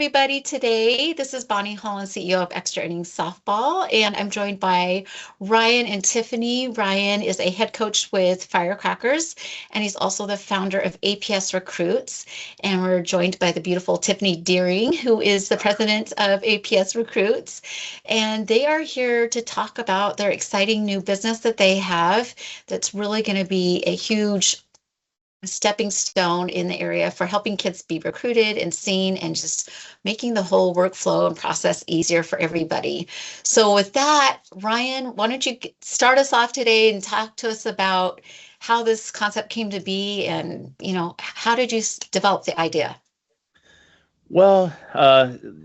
Everybody today. This is Bonnie Holland, CEO of Extra Innings Softball, and I'm joined by Ryan and Tiffany. Ryan is a head coach with Firecrackers, and he's also the founder of APS Recruits. And we're joined by the beautiful Tiffany Deering, who is the president of APS Recruits. And they are here to talk about their exciting new business that they have that's really going to be a huge stepping stone in the area for helping kids be recruited and seen and just making the whole workflow and process easier for everybody. So with that, Ryan, why don't you start us off today and talk to us about how this concept came to be and, how did you develop the idea? Well,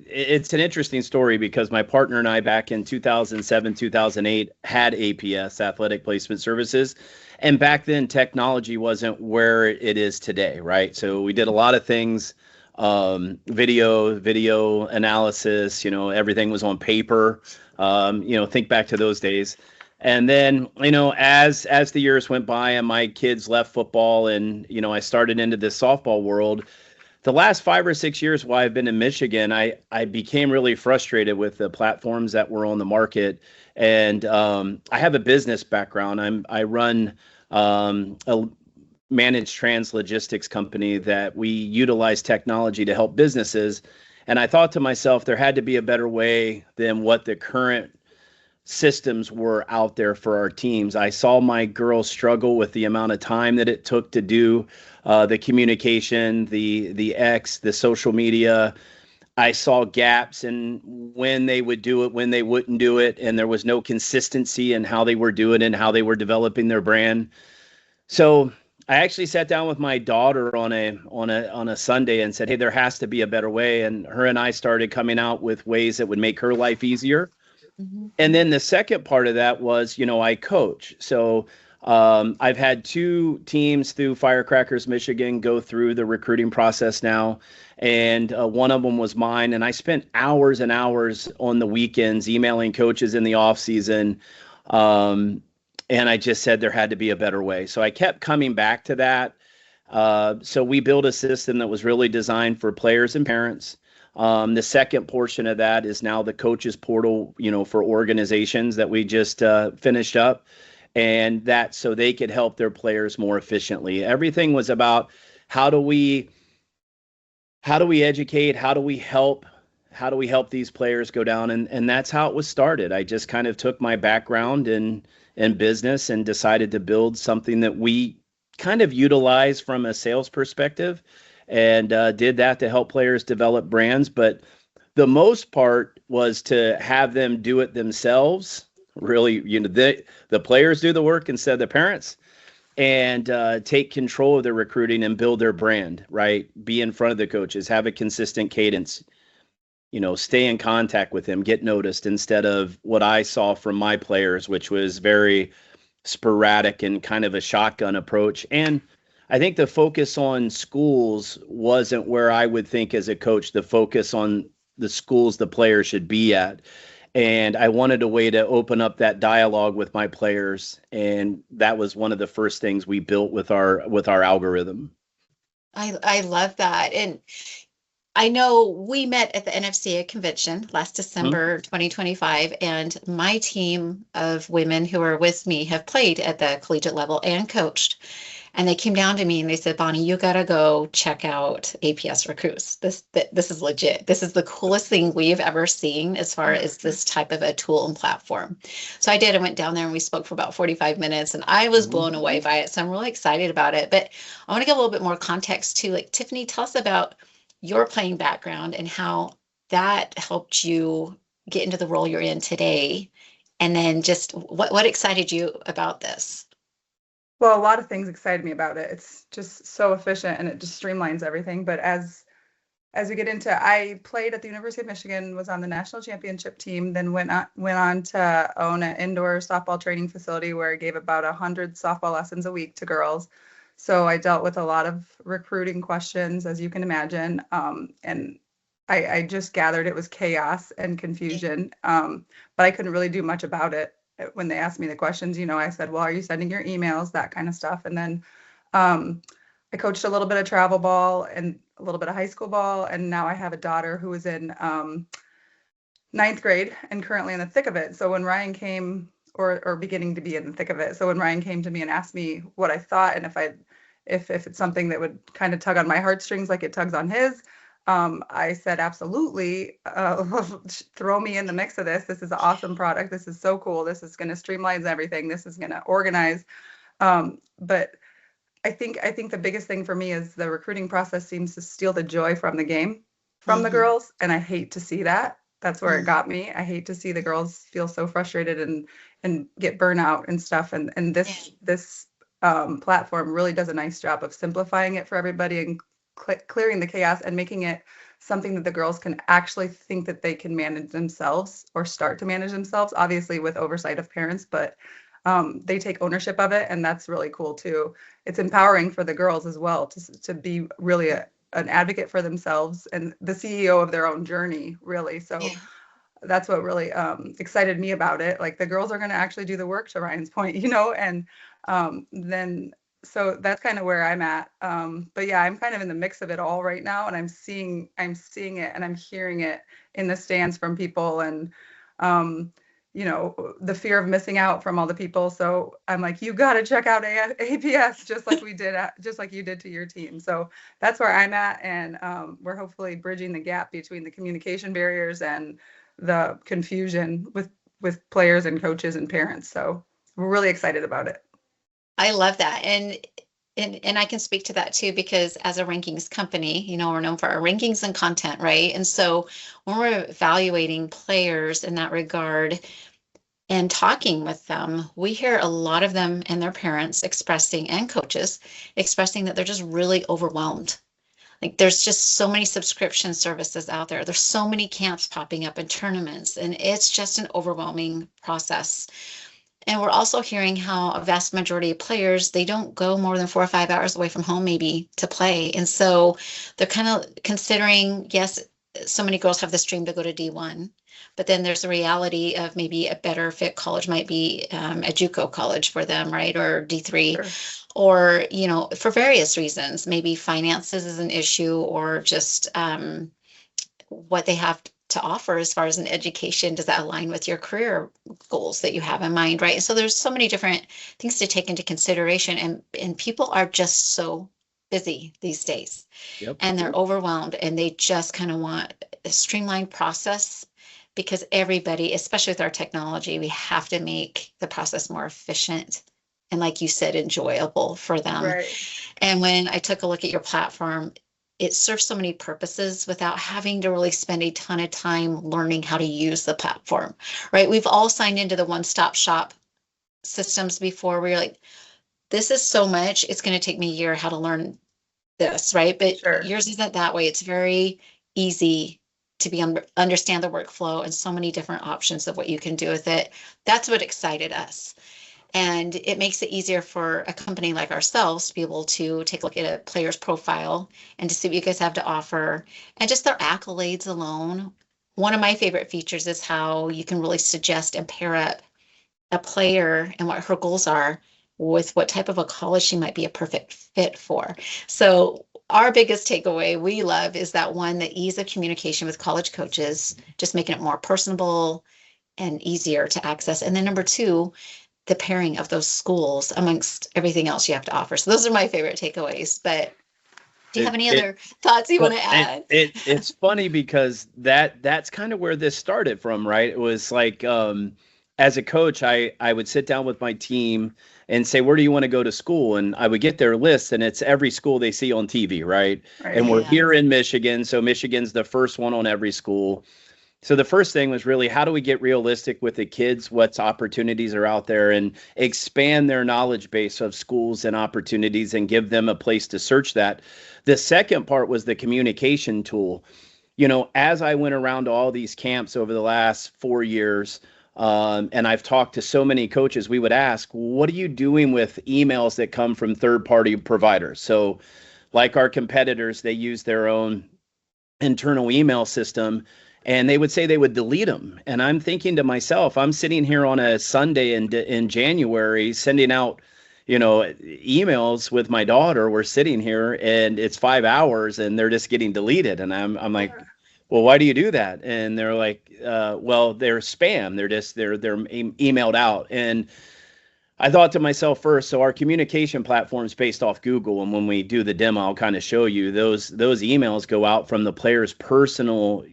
it's an interesting story because my partner and I back in 2007, 2008 had APS, Athletic Placement Services. And back then, technology wasn't where it is today, right? So we did a lot of things, video analysis, everything was on paper. Think back to those days. And then, as the years went by and my kids left football and, I started into this softball world, the last 5 or 6 years while I've been in Michigan, I became really frustrated with the platforms that were on the market. And I have a business background. I run a managed trans logistics company that we utilize technology to help businesses. And I thought to myself, there had to be a better way than what the current systems were out there for our teams. I saw my girls struggle with the amount of time that it took to do the communication, the social media. I saw gaps in when they would do it, when they wouldn't do it, and there was no consistency in how they were doing it and how they were developing their brand. So I actually sat down with my daughter on a Sunday and said, "Hey, there has to be a better way." And her and I started coming out with ways that would make her life easier. Mhm. And then the second part of that was, I coach. So I've had two teams through Firecrackers Michigan go through the recruiting process now. And one of them was mine. And I spent hours and hours on the weekends emailing coaches in the off season. And I just said there had to be a better way. So I kept coming back to that. So we built a system that was really designed for players and parents. The second portion of that is now the coaches portal, for organizations that we just finished up, and that so they could help their players more efficiently. Everything was about how do we educate, how do we help these players go down, and that's how it was started. I just kind of took my background in business and decided to build something that we kind of utilize from a sales perspective, and did that to help players develop brands. But the most part was to have them do it themselves. Really, the players do the work instead of the parents, and take control of their recruiting and build their brand, right? Be in front of the coaches, have a consistent cadence, stay in contact with them, get noticed, instead of what I saw from my players, which was very sporadic and kind of a shotgun approach. And I think the focus on schools wasn't where I would think as a coach, the focus on the schools the players should be at. And I wanted a way to open up that dialogue with my players. And that was one of the first things we built with our algorithm. I love that. And I know we met at the NFCA convention last Mhm. December 2025, and my team of women who are with me have played at the collegiate level and coached. And they came down to me and they said, Bonnie, you gotta go check out APS Recruits. This is legit. This is the coolest thing we've ever seen as far as this type of a tool and platform. So I did. I went down there and we spoke for about 45 minutes, and I was Mhm. blown away by it. So I'm really excited about it. But I want to give a little bit more context too. Like Tiffany, tell us about your playing background and how that helped you get into the role you're in today. And then just what excited you about this? Well, a lot of things excited me about it. It's just so efficient and it just streamlines everything. But as we get into, I played at the University of Michigan, was on the national championship team, then went on to own an indoor softball training facility where I gave about 100 softball lessons a week to girls. So I dealt with a lot of recruiting questions, as you can imagine. And I just gathered it was chaos and confusion, but I couldn't really do much about it. When they asked me the questions, I said, well, are you sending your emails, that kind of stuff. And then I I coached a little bit of travel ball and a little bit of high school ball, and now I have a daughter who is in ninth grade and currently in the thick of it. So when Ryan came, or beginning to be in the thick of it, so when Ryan came to me and asked me what I thought and if it's something that would kind of tug on my heartstrings like it tugs on his, I said absolutely, throw me in the mix of this. This is an awesome product. This is so cool. This is going to streamline everything. This is going to organize. But I think the biggest thing for me is the recruiting process seems to steal the joy from the game from the girls, and I hate to see that. That's where it got me. I hate to see the girls feel so frustrated and get burnout and stuff. And this platform really does a nice job of simplifying it for everybody and clearing the chaos and making it something that the girls can actually think that they can manage themselves or start to manage themselves, obviously with oversight of parents, but they take ownership of it, and that's really cool too. It's empowering for the girls as well to be really an advocate for themselves and the CEO of their own journey, really. So that's what really excited me about it. Like, the girls are going to actually do the work, to Ryan's point, and then so that's kind of where I'm at. But yeah, I'm kind of in the mix of it all right now, and I'm seeing it and I'm hearing it in the stands from people, and the fear of missing out from all the people. So I'm like, you got to check out APS, just like we did, just like you did to your team. So that's where I'm at, and we're hopefully bridging the gap between the communication barriers and the confusion with players and coaches and parents. So we're really excited about it. I love that. And I can speak to that too, because as a rankings company, we're known for our rankings and content, right? And so when we're evaluating players in that regard and talking with them, we hear a lot of them and their parents expressing, and coaches expressing, that they're just really overwhelmed. Like, there's just so many subscription services out there. There's so many camps popping up and tournaments, and it's just an overwhelming process. And we're also hearing how a vast majority of players, they don't go more than 4 or 5 hours away from home maybe to play. And so they're kind of considering, yes, so many girls have this dream to go to D1, but then there's the reality of maybe a better fit college might be a JUCO college for them, right? Or D3, sure. Or, for various reasons, maybe finances is an issue, or just what they have to offer as far as an education. Does that align with your career goals that you have in mind, right? So there's so many different things to take into consideration, and people are just so busy these days. Yep. And they're overwhelmed, and they just kind of want a streamlined process, because everybody, especially with our technology, we have to make the process more efficient and, like you said, enjoyable for them. Right. And when I took a look at your platform, it serves so many purposes without having to really spend a ton of time learning how to use the platform, right? We've all signed into the one-stop shop systems before, where you're like, this is so much, it's going to take me a year how to learn this, right? But sure, yours isn't that way. It's very easy to understand the workflow and so many different options of what you can do with it. That's what excited us. And it makes it easier for a company like ourselves to be able to take a look at a player's profile and to see what you guys have to offer, and just their accolades alone. One of my favorite features is how you can really suggest and pair up a player and what her goals are with what type of a college she might be a perfect fit for. So our biggest takeaway we love is that, one, the ease of communication with college coaches, just making it more personable and easier to access. And then number two, the pairing of those schools amongst everything else you have to offer. So those are my favorite takeaways. But do you have any other thoughts you want to add? It's funny because that's kind of where this started from, right? It was like, as a coach, I would sit down with my team and say, where do you want to go to school? And I would get their list, and it's every school they see on TV, right? And we're here in Michigan. So Michigan's the first one on every school. So the first thing was really, how do we get realistic with the kids? What opportunities are out there, and expand their knowledge base of schools and opportunities and give them a place to search that. The second part was the communication tool. As I went around to all these camps over the last 4 years, and I've talked to so many coaches, we would ask, what are you doing with emails that come from third-party providers? So like our competitors, they use their own internal email system, and they would say they would delete them. And I'm thinking to myself, I'm sitting here on a Sunday in January sending out, emails with my daughter were sitting here and it's 5 hours and they're just getting deleted. And I'm like, Yeah. well, why do you do that? And they're like, well, they're spam. They're emailed out. And I thought to myself first, so our communication platform is based off Google, and when we do the demo, I'll kind of show you those emails go out from the player's personal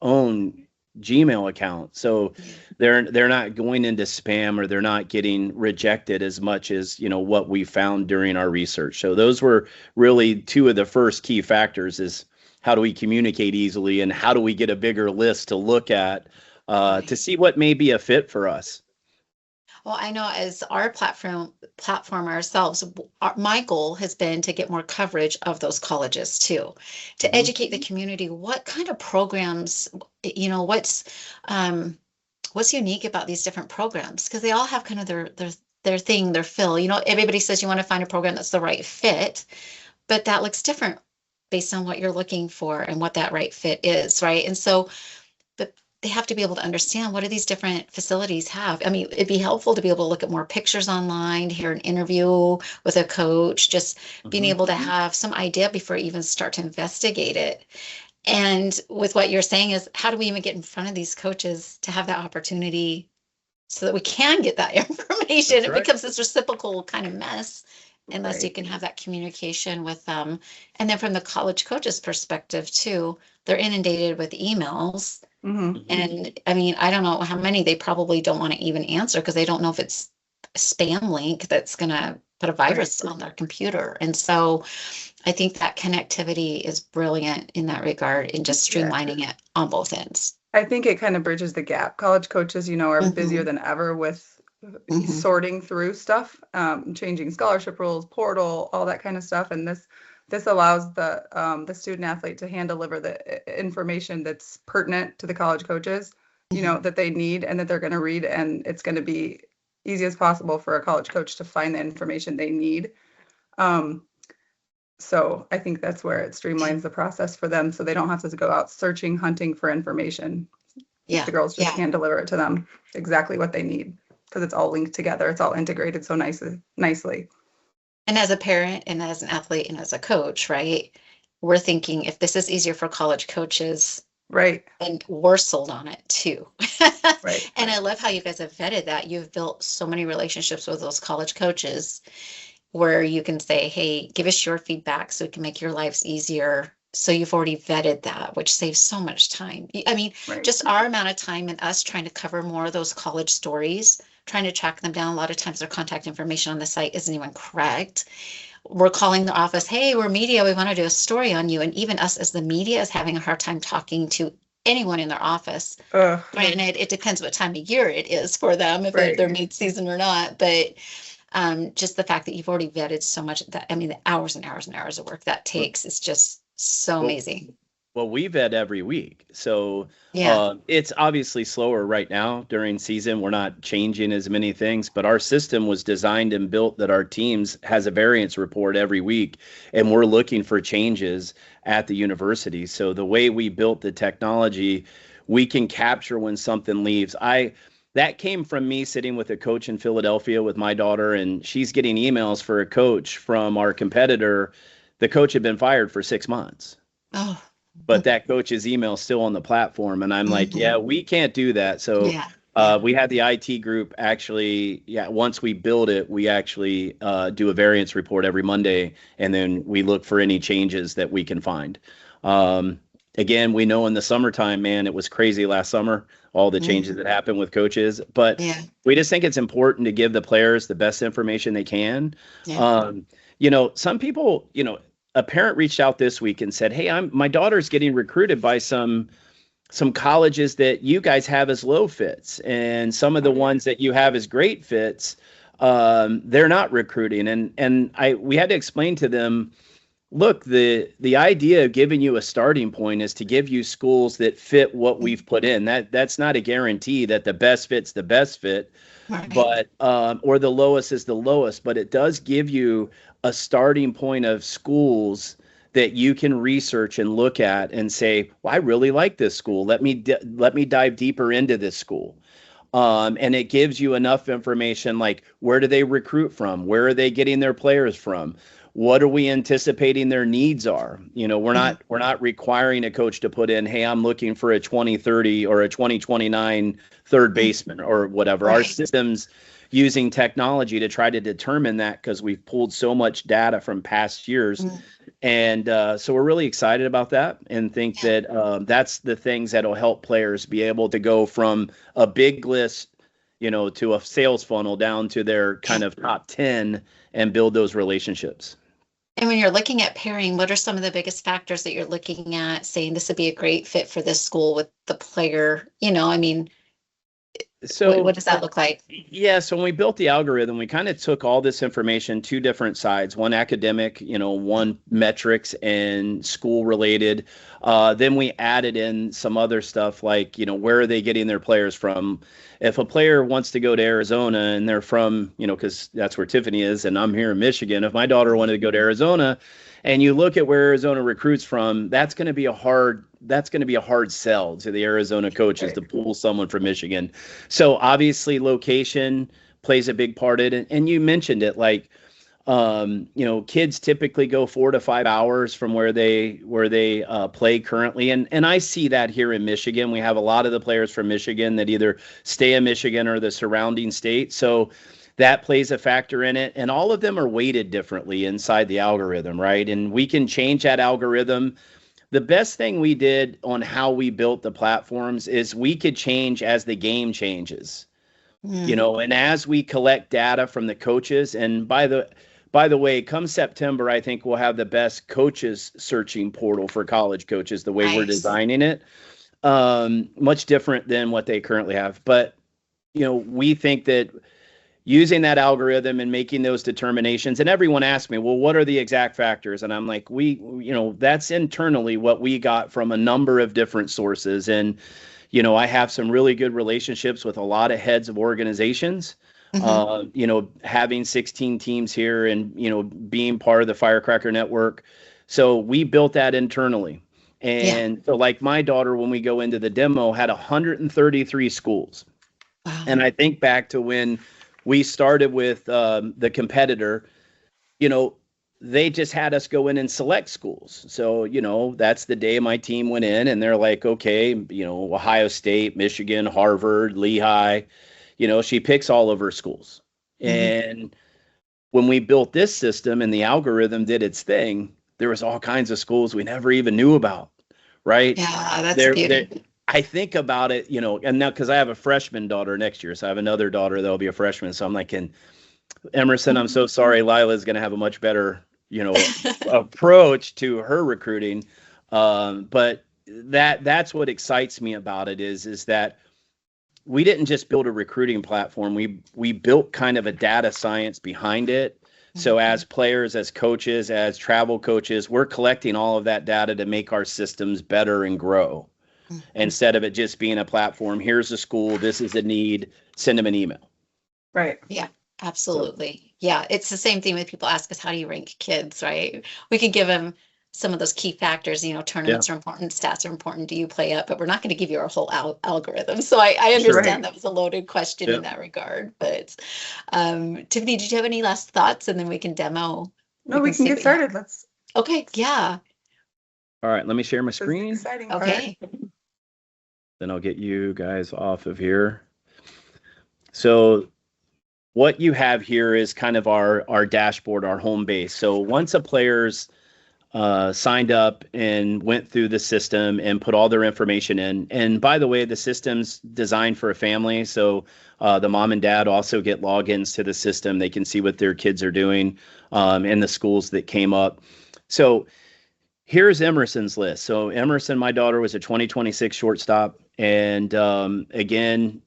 own Gmail account. So they're not going into spam, or they're not getting rejected as much as, what we found during our research. So those were really two of the first key factors: is how do we communicate easily, and how do we get a bigger list to look at to see what may be a fit for us. Well, I know as our platform ourselves, my goal has been to get more coverage of those colleges too, to educate the community. What kind of programs, what's unique about these different programs? Because they all have kind of their thing, their fill. Everybody says you want to find a program that's the right fit, but that looks different based on what you're looking for and what that right fit is, right? And so, but they have to be able to understand, what do these different facilities have? I mean, it'd be helpful to be able to look at more pictures online, to hear an interview with a coach, just being able to have some idea before you even start to investigate it. And with what you're saying is, how do we even get in front of these coaches to have that opportunity so that we can get that information? That's It right. becomes this reciprocal kind of mess unless Right. you can have that communication with them. And then from the college coaches' perspective too, they're inundated with emails. Mhm. And I mean, I don't know how many they probably don't want to even answer, because they don't know if it's a spam link that's going to put a virus on their computer. And so I think that connectivity is brilliant in that regard, in just Yeah. streamlining it on both ends. I think it kind of bridges the gap. College coaches, are busier than ever with sorting through stuff, changing scholarship rules, portal, all that kind of stuff. And this allows the student athlete to hand deliver the information that's pertinent to the college coaches, that they need and that they're going to read, and it's going to be easy as possible for a college coach to find the information they need. So I think that's where it streamlines the process for them, so they don't have to go out searching, hunting for information. Yeah. The girls just Yeah. hand deliver it to them exactly what they need, because it's all linked together. It's all integrated so nicely. And as a parent and as an athlete and as a coach, right, we're thinking, if this is easier for college coaches, Right. and we're sold on it too. Right. And I love how you guys have vetted that. You've built so many relationships with those college coaches where you can say, hey, give us your feedback so we can make your lives easier. So you've already vetted that, which saves so much time. I mean, Right. just our amount of time and us trying to cover more of those college stories, trying to track them down. A lot of times their contact information on the site isn't even correct. We're calling the office, hey, we're media, we want to do a story on you. And even us as the media is having a hard time talking to anyone in their office. Granted, it depends what time of year it is for them, if Right. they're mid-season or not. But just the fact that you've already vetted so much, that, I mean, the hours and hours and hours of work that takes is just so Well, amazing. Well, we vet every week. So Yeah. it's obviously slower right now during season. We're not changing as many things, but our system was designed and built that our teams has a variance report every week, and we're looking for changes at the university. So the way we built the technology, we can capture when something leaves. That came from me sitting with a coach in Philadelphia with my daughter, and she's getting emails for a coach from our competitor. The coach had been fired for 6 months. Oh. But that coach's email is still on the platform. And I'm like, yeah, we can't do that. So Yeah. we had the IT group actually, once we build it, we actually do a variance report every Monday, and then we look for any changes that we can find. Again, we know in the summertime, man, it was crazy last summer, all the changes that happened with coaches. But Yeah. we just think it's important to give the players the best information they can. Yeah. Some people, a parent reached out this week and said, hey, my daughter's getting recruited by some colleges that you guys have as low fits, and some of the ones that you have as great fits, they're not recruiting. And we had to explain to them, look, the idea of giving you a starting point is to give you schools that fit what we've put in. That's not a guarantee that the best fit's the best fit, Right. but or the lowest is the lowest, but it does give you a starting point of schools that you can research and look at and say, well, I really like this school. Let me dive deeper into this school. And it gives you enough information, like where do they recruit from? Where are they getting their players from? What are we anticipating their needs are? We're not requiring a coach to put in, hey, I'm looking for a 2030 or a 2029 third baseman or whatever. Our Right. systems using technology to try to determine that, because we've pulled so much data from past years. And so we're really excited about that, and think that that's the things that'll help players be able to go from a big list, to a sales funnel down to their kind of top 10 and build those relationships. And when you're looking at pairing, what are some of the biggest factors that you're looking at saying this would be a great fit for this school with the player? I mean, So what does that look like? yeah, so when we built the algorithm, we kind of took all this information, two different sides, one academic, one metrics and school related. Then we added in some other stuff like, where are they getting their players from? If a player wants to go to Arizona and they're from, because that's where Tiffany is and I'm here in Michigan, if my daughter wanted to go to Arizona and you look at where Arizona recruits from, that's going to be a hard sell to the Arizona coaches to pull someone from Michigan. So obviously location plays a big part in it. And you mentioned it, like, kids typically go 4 to 5 hours from where they play currently. And I see that here in Michigan. We have a lot of the players from Michigan that either stay in Michigan or the surrounding state. So that plays a factor in it. And all of them are weighted differently inside the algorithm, right? And we can change that algorithm. The best thing we did on how we built the platforms is we could change as the game changes, and as we collect data from the coaches. And by the way, come September, I think we'll have the best coaches searching portal for college coaches, the way we're designing it. Much different than what they currently have. But, we think that using that algorithm and making those determinations, and everyone asked me, well, what are the exact factors? And I'm like, that's internally what we got from a number of different sources. And, I have some really good relationships with a lot of heads of organizations, having 16 teams here and, being part of the Firecracker Network. So we built that internally. And so like my daughter, when we go into the demo, had 133 schools. Wow. And I think back to when we started with the competitor, they just had us go in and select schools. So, that's the day my team went in and they're like, okay, Ohio State, Michigan, Harvard, Lehigh, she picks all of her schools. And when we built this system and the algorithm did its thing, there was all kinds of schools we never even knew about, right? Yeah, that's beautiful. I think about it, and now because I have a freshman daughter next year, so I have another daughter that'll be a freshman. So I'm like, Emerson, I'm so sorry, Lila's going to have a much better, approach to her recruiting. But that's what excites me about it is that we didn't just build a recruiting platform. We built kind of a data science behind it. So as players, as coaches, as travel coaches, we're collecting all of that data to make our systems better and grow. Instead of it just being a platform, here's a school, this is a need, send them an email. Right. Yeah, absolutely. Yeah, it's the same thing when people ask us, how do you rank kids, right? We could give them some of those key factors, tournaments are important, stats are important, do you play up? But we're not going to give you our whole algorithm. So I understand that was a loaded question in that regard. But Tiffany, did you have any last thoughts? And then we can demo. No, we can get started. Let's. Okay, yeah. All right, let me share my screen. Exciting okay. Then I'll get you guys off of here. So what you have here is kind of our dashboard, our home base. So once a player's signed up and went through the system and put all their information in, and by the way, the system's designed for a family. So the mom and dad also get logins to the system. They can see what their kids are doing and the schools that came up. So here's Emerson's list. So Emerson, my daughter, was a 2026 shortstop. And again,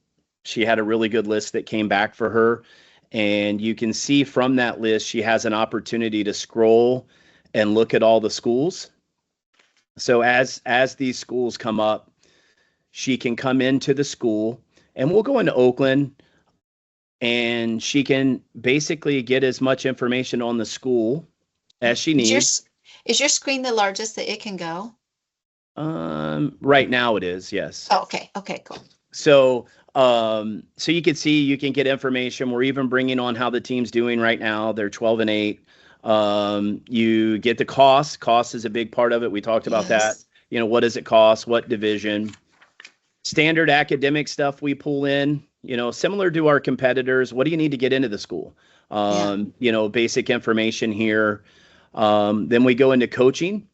she had a really good list that came back for her. And you can see from that list, she has an opportunity to scroll and look at all the schools. So as these schools come up, she can come into the school, and we'll go into Oakland, and she can basically get as much information on the school as she needs. Is your screen the largest that it can go? Right now it is, yes. Oh, okay. Okay, cool. So, so you can see, you can get information. We're even bringing on how the team's doing right now. They're 12-8. You get the cost. Cost is a big part of it. We talked about that. Yes. You know, what does it cost? What division? Standard academic stuff we pull in, you know, similar to our competitors. What do you need to get into the school? Yeah. You know, basic information here. Then we go into coaching,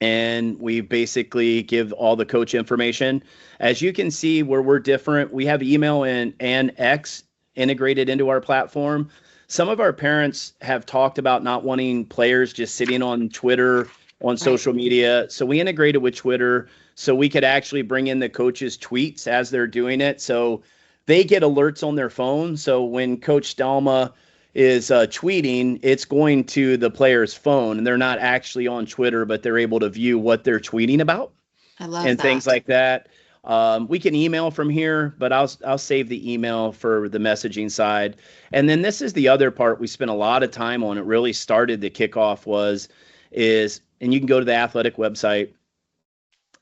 and we basically give all the coach information. As you can see, where we're different, we have email and X integrated into our platform. Some of our parents have talked about not wanting players just sitting on Twitter, on social media. So we integrated with Twitter so we could actually bring in the coaches' tweets as they're doing it. So they get alerts on their phone. So when Coach Stelma is tweeting, it's going to the player's phone, and they're not actually on Twitter, but they're able to view what they're tweeting about I love and that. things like that. We can email from here, but I'll save the email for the messaging side. And then this is the other part we spent a lot of time on. It really started the kickoff and you can go to the athletic website,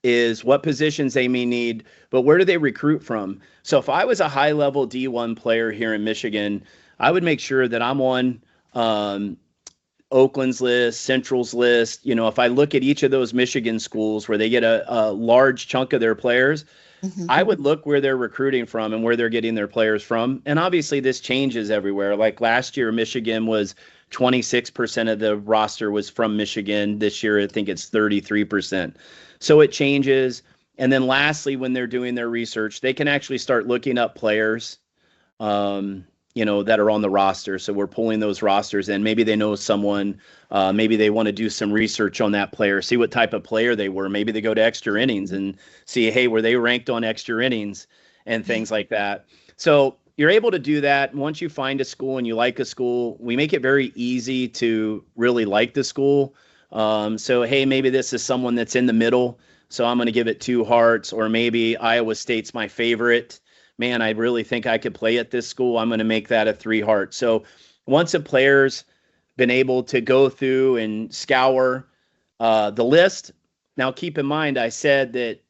is what positions they may need, but where do they recruit from? So if I was a high level D1 player here in Michigan, I would make sure that I'm on Oakland's list, Central's list. You know, if I look at each of those Michigan schools where they get a large chunk of their players, I would look where they're recruiting from and where they're getting their players from. And obviously this changes everywhere. Like last year, Michigan was 26% of the roster was from Michigan. This year, I think it's 33%. So it changes. And then lastly, when they're doing their research, they can actually start looking up players, you know, that are on the roster. So we're pulling those rosters in. Maybe they know someone, maybe they want to do some research on that player, see what type of player they were. Maybe they go to extra innings and see, hey, were they ranked on extra innings and things like that. So you're able to do that. Once you find a school and you like a school, we make it very easy to really like the school. So, hey, maybe this is someone that's in the middle, so I'm going to give it 2 hearts. Or maybe Iowa State's my favorite. Man, I really think I could play at this school. I'm going to make that a 3 heart. So once a player's been able to go through and scour the list, now keep in mind, I said that,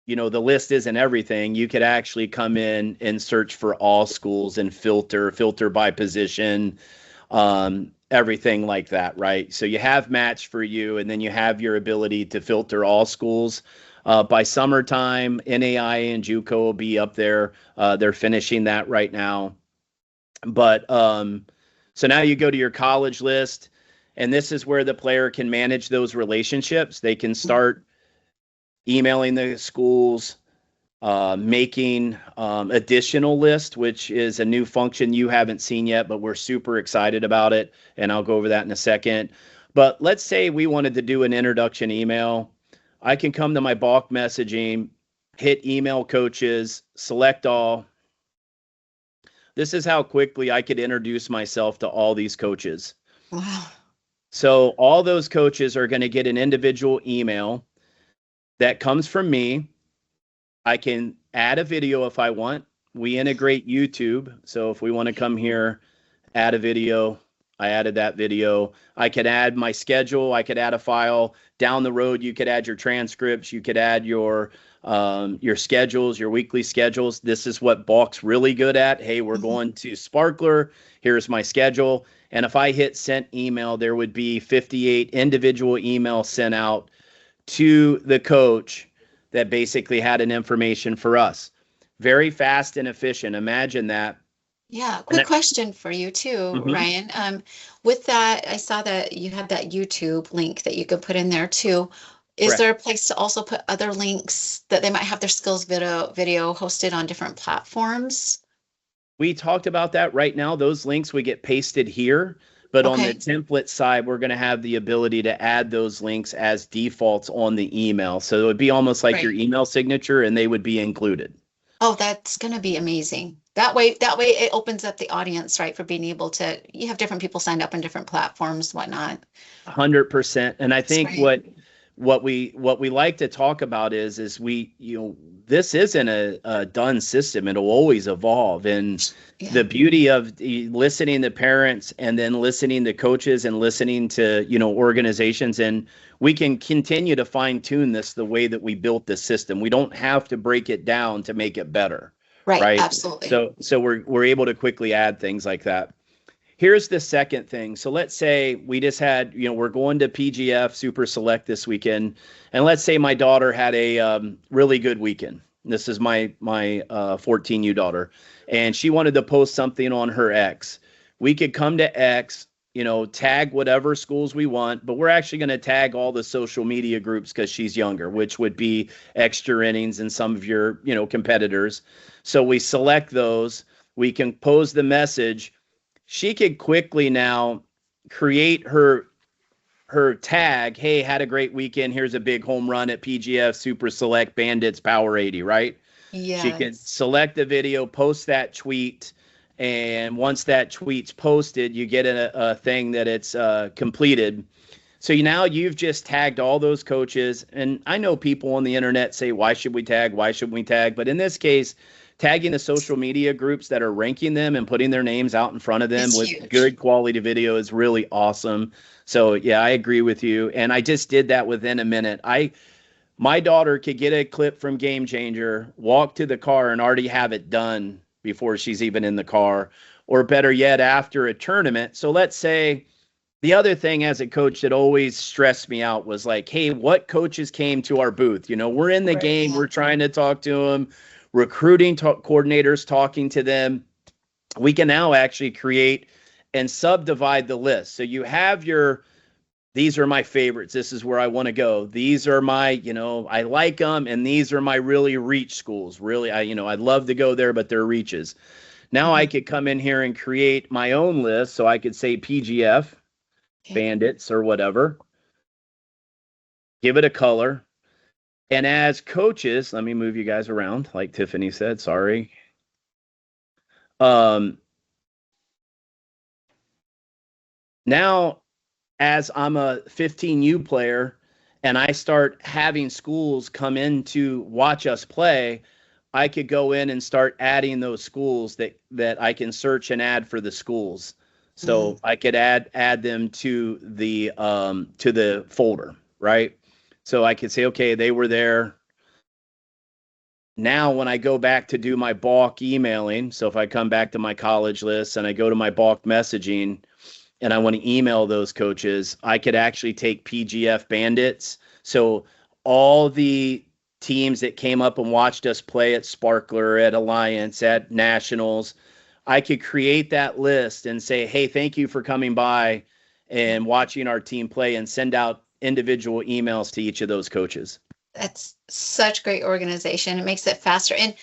you know, the list isn't everything. You could actually come in and search for all schools and filter by position, everything like that, right? So you have match for you, and then you have your ability to filter all schools. By summertime, NAI and JUCO will be up there. They're finishing that right now. But so now you go to your college list, and this is where the player can manage those relationships. They can start emailing the schools, making additional list, which is a new function you haven't seen yet, but we're super excited about it. And I'll go over that in a second. But let's say we wanted to do an introduction email. I can come to my bulk messaging, hit email coaches, select all. This is how quickly I could introduce myself to all these coaches. Wow. So all those coaches are going to get an individual email that comes from me. I can add a video if I want. We integrate YouTube. So if we want to come here, add a video, I added that video. I could add my schedule. I could add a file. Down the road, you could add your transcripts. You could add your schedules, your weekly schedules. This is what Balk's really good at. Hey, we're going to Sparkler. Here's my schedule. And if I hit sent email, there would be 58 individual emails sent out to the coach that basically had an information for us. Very fast and efficient. Imagine that. Yeah, quick question for you too, Ryan. With that, I saw that you had that YouTube link that you could put in there too. Is Correct. there a place to also put other links that they might have their skills video hosted on different platforms? We talked about that right now. Those links would get pasted here, but on the template side, we're going to have the ability to add those links as defaults on the email. So it would be almost like your email signature, and they would be included. Oh, that's going to be amazing. That way it opens up the audience, right, for being able to, you have different people signed up on different platforms, whatnot. 100%. And I think what we like to talk about is we, this isn't a done system. It'll always evolve. And the beauty of listening to parents and then listening to coaches and listening to, organizations, and we can continue to fine tune this the way that we built this system. We don't have to break it down to make it better. Right. Absolutely. So we're able to quickly add things like that. Here's the second thing. So let's say we just had, we're going to PGF Super Select this weekend, and let's say my daughter had a really good weekend. This is my 14U daughter, and she wanted to post something on her X. We could come to X, tag whatever schools we want, but we're actually going to tag all the social media groups because she's younger, which would be Extra Innings and some of your, competitors. So we select those. We can pose the message. She could quickly now create her tag. Hey, had a great weekend. Here's a big home run at PGF Super Select Bandits Power 80, right? Yeah. She can select the video, post that tweet, and once that tweet's posted, you get a thing that it's completed. So now you've just tagged all those coaches. And I know people on the internet say, why should we tag? Why shouldn't we tag? But in this case, tagging the social media groups that are ranking them and putting their names out in front of them with good quality video is really awesome. So yeah, I agree with you. And I just did that within a minute. My daughter could get a clip from Game Changer, walk to the car and already have it done before she's even in the car, or better yet, after a tournament. So let's say the other thing as a coach that always stressed me out was like, hey, what coaches came to our booth? We're in the game. We're trying to talk to them. Recruiting coordinators talking to them. We can now actually create and subdivide the list. So you have these are my favorites. This is where I want to go. These are my, I like them. And these are my really reach schools. Really, I'd love to go there, but they're reaches. Now I could come in here and create my own list. So I could say PGF, Bandits or whatever. Give it a color. And as coaches, let me move you guys around, like Tiffany said, sorry. Now, as I'm a 15U player and I start having schools come in to watch us play, I could go in and start adding those schools that I can search and add for the schools. So I could add them to the folder, right? So I could say, okay, they were there. Now, when I go back to do my bulk emailing, so if I come back to my college list and I go to my bulk messaging and I want to email those coaches, I could actually take PGF Bandits. So all the teams that came up and watched us play at Sparkler, at Alliance, at Nationals, I could create that list and say, hey, thank you for coming by and watching our team play, and send out individual emails to each of those coaches. That's such great organization. It makes it faster. And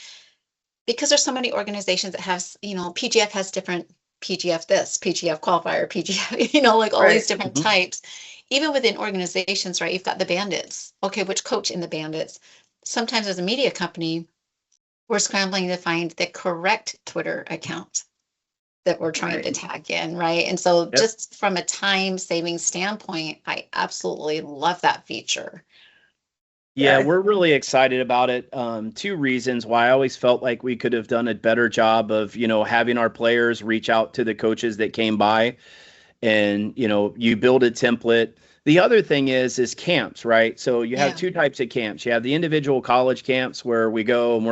because there's so many organizations that have, PGF has different PGF this, PGF qualifier, PGF, like all these different types. Even within organizations, right? You've got the Bandits. Okay, which coach in the Bandits? Sometimes as a media company, we're scrambling to find the correct Twitter account that we're trying to tag in, right? And so just from a time saving standpoint, I absolutely love that feature. Yeah, we're really excited about it. Two reasons why. I always felt like we could have done a better job of, having our players reach out to the coaches that came by, and, you build a template. The other thing is camps, right? So you have two types of camps. You have the individual college camps where we go and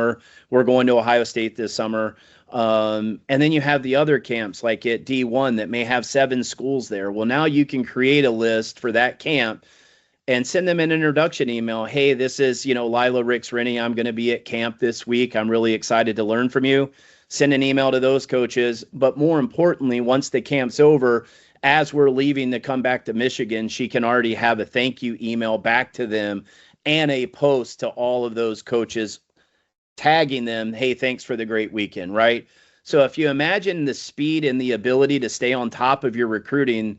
we're going to Ohio State this summer. And then you have the other camps like at D1 that may have 7 schools there. Well, now you can create a list for that camp and send them an introduction email. Hey, this is, Lila Ricks Renne. I'm going to be at camp this week. I'm really excited to learn from you. Send an email to those coaches. But more importantly, once the camp's over, as we're leaving to come back to Michigan, she can already have a thank you email back to them and a post to all of those coaches tagging them, hey, thanks for the great weekend, right? So if you imagine the speed and the ability to stay on top of your recruiting,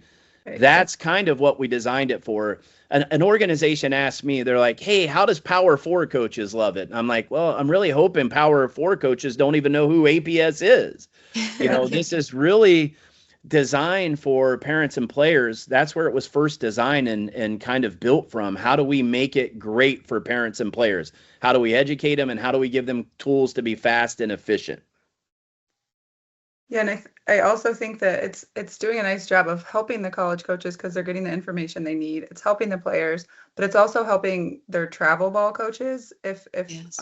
that's kind of what we designed it for. An organization asked me, they're like, hey, how does Power 4 coaches love it? And I'm like, well, I'm really hoping Power 4 coaches don't even know who APS is. This is really designed for parents and players. That's where it was first designed and kind of built from. How do we make it great for parents and players? How do we educate them, and how do we give them tools to be fast and efficient? Yeah, and I also think that it's doing a nice job of helping the college coaches because they're getting the information they need. It's helping the players, but it's also helping their travel ball coaches. If Yes.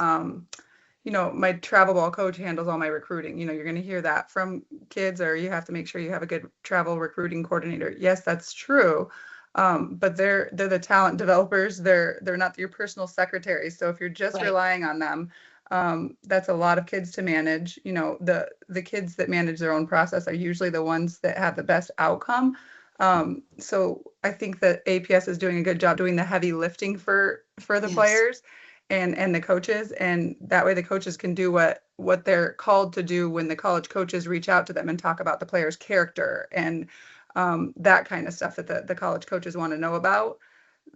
My travel ball coach handles all my recruiting. You're going to hear that from kids, or you have to make sure you have a good travel recruiting coordinator. Yes, that's true. But they're the talent developers. They're not your personal secretaries. So if you're just relying on them, that's a lot of kids to manage. The kids that manage their own process are usually the ones that have the best outcome. So I think that APS is doing a good job doing the heavy lifting for the players and the coaches, and that way the coaches can do what they're called to do when the college coaches reach out to them and talk about the player's character and that kind of stuff that the college coaches want to know about.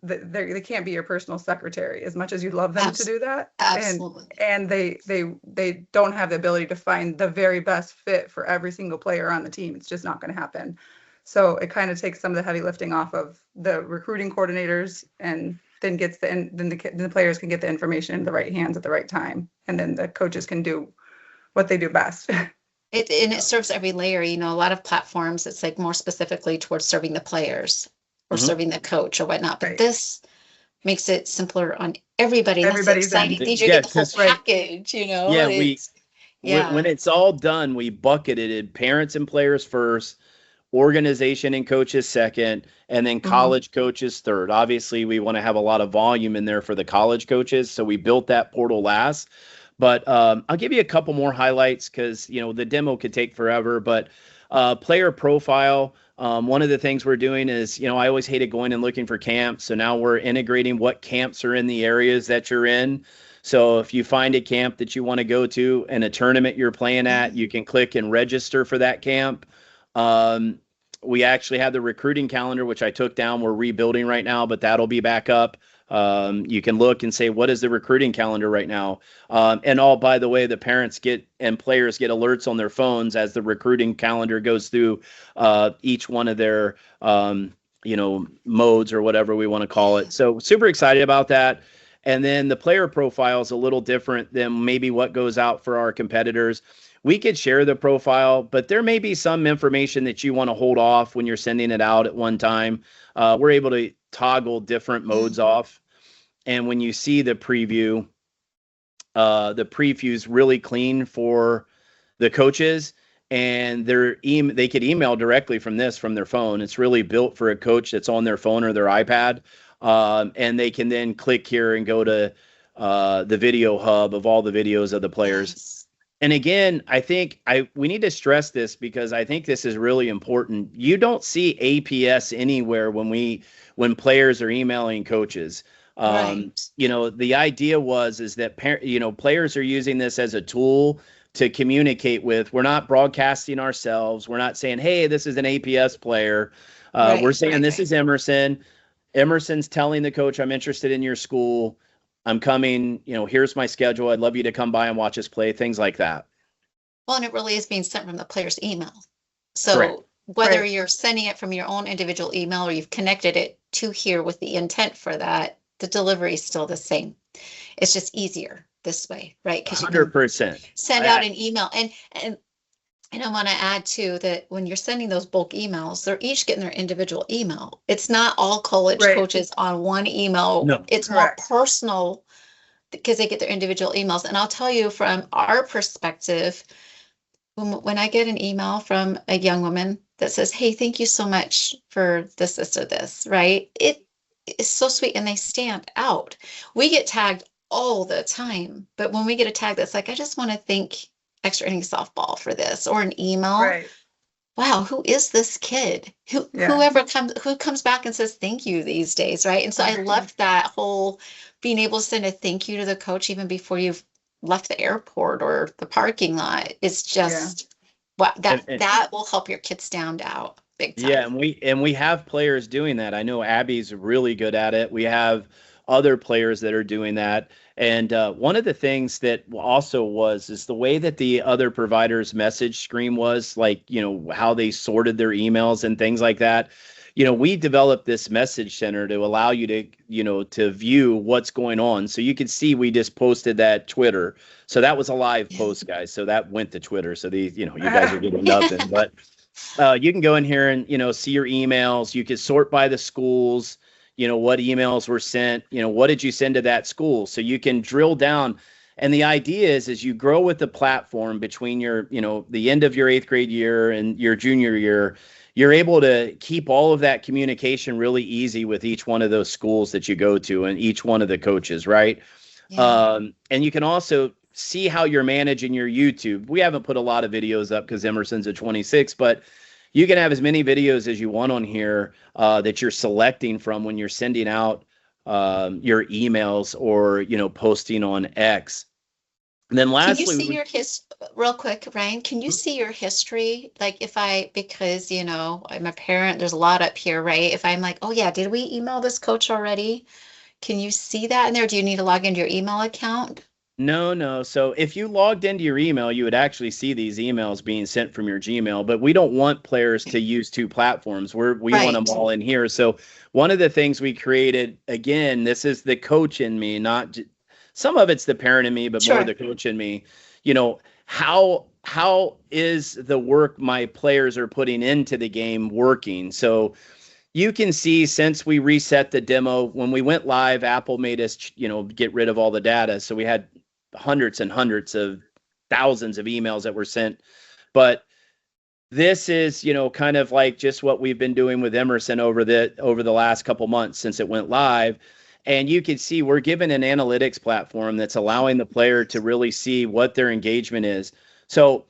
They can't be your personal secretary as much as you'd love them to do that. Absolutely. And they don't have the ability to find the very best fit for every single player on the team. It's just not going to happen. So it kind of takes some of the heavy lifting off of the recruiting coordinators, and then the players can get the information in the right hands at the right time, and then the coaches can do what they do best. It serves every layer. A lot of platforms, it's like more specifically towards serving the players or serving the coach or whatnot. But this makes it simpler on everybody. That's exciting. These you get the whole package, Yeah, when it's all done, we bucketed parents and players first, organization and coaches second, and then college coaches third. Obviously, we want to have a lot of volume in there for the college coaches, so we built that portal last. But I'll give you a couple more highlights because the demo could take forever. But player profile, one of the things we're doing is, I always hated going and looking for camps, so now we're integrating what camps are in the areas that you're in. So if you find a camp that you want to go to and a tournament you're playing at, you can click and register for that camp. We actually have the recruiting calendar, which I took down. We're rebuilding right now, but that'll be back up. You can look and say, what is the recruiting calendar right now? And by the way, the parents and players get alerts on their phones as the recruiting calendar goes through each one of their, modes or whatever we want to call it. So super excited about that. And then the player profile is a little different than maybe what goes out for our competitors. We could share the profile, but there may be some information that you want to hold off when you're sending it out at one time. We're able to toggle different modes off. And when you see the preview's really clean for the coaches, and they could email directly from their phone. It's really built for a coach that's on their phone or their iPad. And they can then click here and go to the video hub of all the videos of the players. Nice. And again, I think we need to stress this because I think this is really important. You don't see APS anywhere when players are emailing coaches. The idea is that players are using this as a tool to communicate with. We're not broadcasting ourselves. We're not saying, hey, this is an APS player. We're saying this is Emerson. Emerson's telling the coach, I'm interested in your school. I'm coming, here's my schedule. I'd love you to come by and watch us play, things like that. Well, and it really is being sent from the player's email. So whether you're sending it from your own individual email or you've connected it to here with the intent for that, the delivery is still the same. It's just easier this way, right? Because 100%. Send out an email. And I want to add too that when you're sending those bulk emails, they're each getting their individual email. It's not all college coaches on one email. No. It's more personal because they get their individual emails. And I'll tell you from our perspective, when I get an email from a young woman that says, hey, thank you so much for this, or this, right? It is so sweet and they stand out. We get tagged all the time, but when we get a tag that's like, I just want to thank Extra Innings Softball for this, or an email. Wow, who is this kid? Who comes back and says thank you these days, right? And so I love that whole being able to send a thank you to the coach even before you've left the airport or the parking lot. It's just that will help your kids stand out big time. Yeah, and we have players doing that. I know Abby's really good at it. We have other players that are doing that. And one of the things that also is the way that the other providers' message screen was, like, how they sorted their emails and things like that. We developed this message center to allow you to, to view what's going on. So you can see we just posted that Twitter. So that was a live post, guys. So that went to Twitter. So you guys are getting nothing. But you can go in here and, see your emails. You can sort by the schools, what emails were sent, what did you send to that school? So you can drill down. And the idea is, as you grow with the platform between your, the end of your 8th grade year and your junior year, you're able to keep all of that communication really easy with each one of those schools that you go to and each one of the coaches, right? Yeah. And you can also see how you're managing your YouTube. We haven't put a lot of videos up because Emerson's at 26, but you can have as many videos as you want on here that you're selecting from when you're sending out your emails or, posting on X. And then lastly, can you see your real quick, Ryan, can you see your history? Like because, I'm a parent, there's a lot up here, right? If I'm like, oh yeah, did we email this coach already? Can you see that in there? Do you need to log into your email account? No. So if you logged into your email, you would actually see these emails being sent from your Gmail, but we don't want players to use 2 platforms. We want them all in here. So one of the things we created, again, this is the coach in me, not some of it's the parent in me, but more the coach in me. How is the work my players are putting into the game working? So you can see, since we reset the demo, when we went live, Apple made us, get rid of all the data. So we had hundreds and hundreds of thousands of emails that were sent. But this is, kind of like just what we've been doing with Emerson over the last couple months since it went live. And you can see we're given an analytics platform that's allowing the player to really see what their engagement is. So